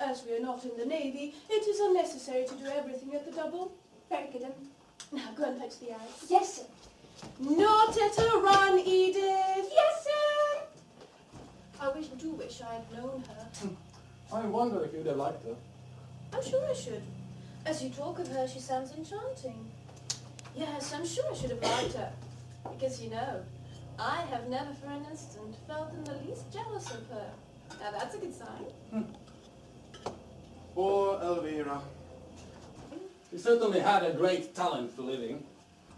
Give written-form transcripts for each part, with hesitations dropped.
As we are not in the Navy, it is unnecessary to do everything at the double. Very good. Now go and fetch the ice. Yes, sir. Not at a run, Edith! Yes, sir. I do wish I had known her. I wonder if you'd have liked her. I'm sure I should. As you talk of her, she sounds enchanting. Yes, I'm sure I should have liked her. Because, you know, I have never for an instant felt in the least jealous of her. Now that's a good sign. Poor Elvira. She certainly had a great talent for living.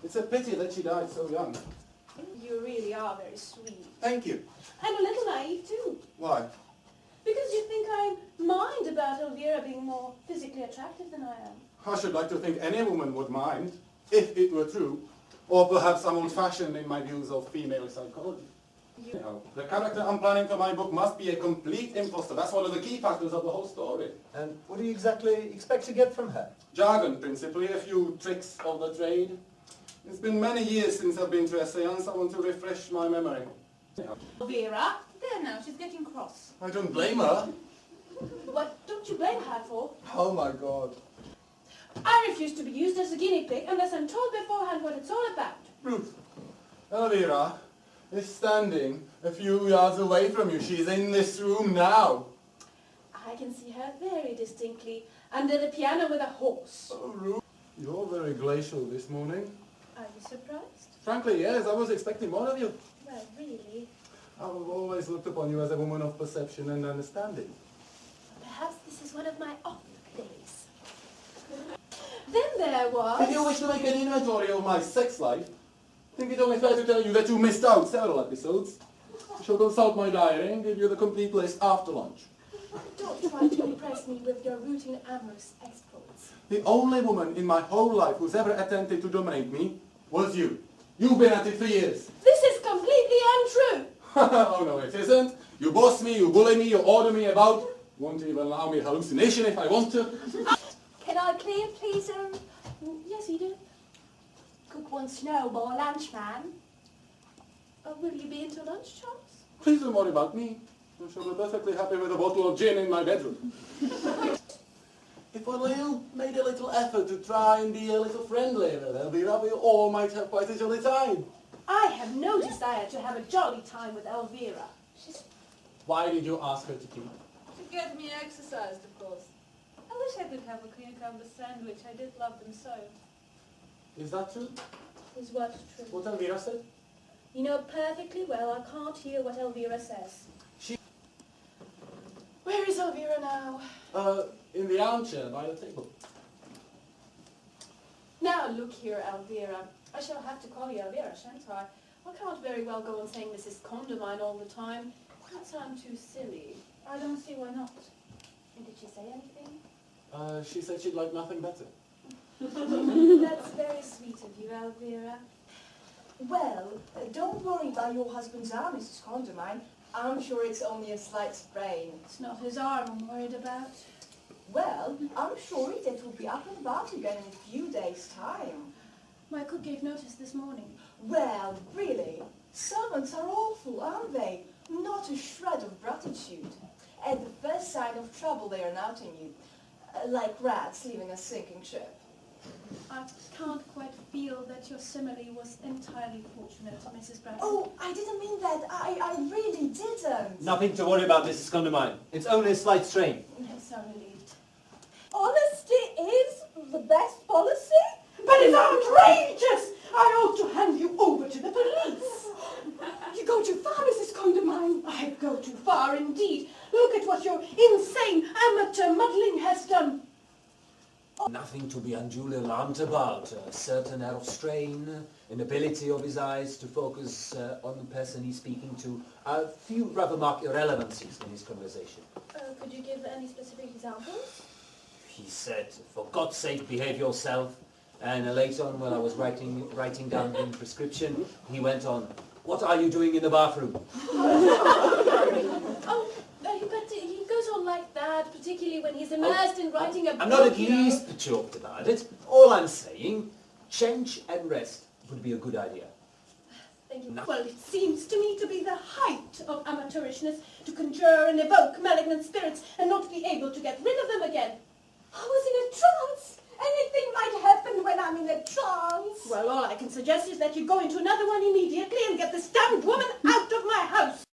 It's a pity that she died so young. You really are very sweet. Thank you. And a little naive, too. Why? Because you think I mind about Elvira being more physically attractive than I am. I should like to think any woman would mind, if it were true. Or perhaps I'm old-fashioned in my views of female psychology. The character I'm planning for my book must be a complete imposter. That's one of the key factors of the whole story. And what do you exactly expect to get from her? Jargon, principally, a few tricks of the trade. It's been many years since I've been to a séance. I want to refresh my memory. Elvira, there now, she's getting cross. I don't blame her. What don't you blame her for? Oh my God. I refuse to be used as a guinea pig unless I'm told beforehand what it's all about. Ruth, Elvira is standing a few yards away from you. She's in this room now. I can see her very distinctly, under the piano with a horse. Oh, Ruth, you're very glacial this morning. Are you surprised? Frankly, yes, I was expecting more of you. Well, really. I've always looked upon you as a woman of perception and understanding. Perhaps this is one of my off days. Then there was... If you wish to make an inventory of my sex life, I think it only fair to tell you that you missed out several episodes. I shall consult my diary and give you the complete list after lunch. Don't try to impress me with your routine amorous exploits. The only woman in my whole life who's ever attempted to dominate me was you. You've been at it for years. This is completely untrue. Oh no, it isn't. You boss me, you bully me, you order me about. Won't even allow me a hallucination if I want to. Can I clear, please, Yes, Edith. cook one snowball lunch, man? Will you be into lunch, Charles? Please don't worry about me. I shall be perfectly happy with a bottle of gin in my bedroom. If only you made a little effort to try and be a little friendlier with Elvira, we all might have quite a jolly time. I have no desire to have a jolly time with Elvira. Why did you ask her to keep? To get me exercised, of course. I wish I could have a cucumber sandwich. I did love them so. Is that true? Is what true? What Elvira said? You know perfectly well I can't hear what Elvira says. Where is Elvira now? In the armchair by the table. Now look here, Elvira. I shall have to call you Elvira, shan't I? I can't very well go on saying Mrs. Condamine all the time. That sounds too silly. I don't see why not. And did she say anything? She said she'd like nothing better. That's very sweet of you, Elvira. Well, don't worry about your husband's arm, Mrs. Condamine. I'm sure it's only a slight sprain. It's not his arm I'm worried about. Well, I'm sure it will be up and about again in a few days' time. My cook gave notice this morning. Well, really, servants are awful, aren't they? Not a shred of gratitude. At the first sign of trouble they are outing you, like rats leaving a sinking ship. I can't quite feel that your simile was entirely fortunate, Mrs. Bradford. Oh, I didn't mean that. I really didn't. Nothing to worry about, Mrs. Condamine. It's only a slight strain. I'm so relieved. Honesty is the best policy? But it's outrageous! I ought to hand you over to the police. You go too far, Mrs. Condamine. I go too far indeed. Look at what your insane amateur muddling has done. Nothing to be unduly alarmed about. A certain air of strain, inability of his eyes to focus on the person he's speaking to. A few rather marked irrelevancies in his conversation. Could you give any specific examples? He said, "For God's sake, behave yourself." And later on, when I was writing down the prescription, he went on, "What are you doing in the bathroom?" But he goes on like that, particularly when he's immersed in writing a book. I'm not at least perturbed about it. All I'm saying, change and rest would be a good idea. Thank you. Well, it seems to me to be the height of amateurishness to conjure and evoke malignant spirits and not be able to get rid of them again. I was in a trance. Anything might happen when I'm in a trance. Well, all I can suggest is that you go into another one immediately and get this damned woman out of my house.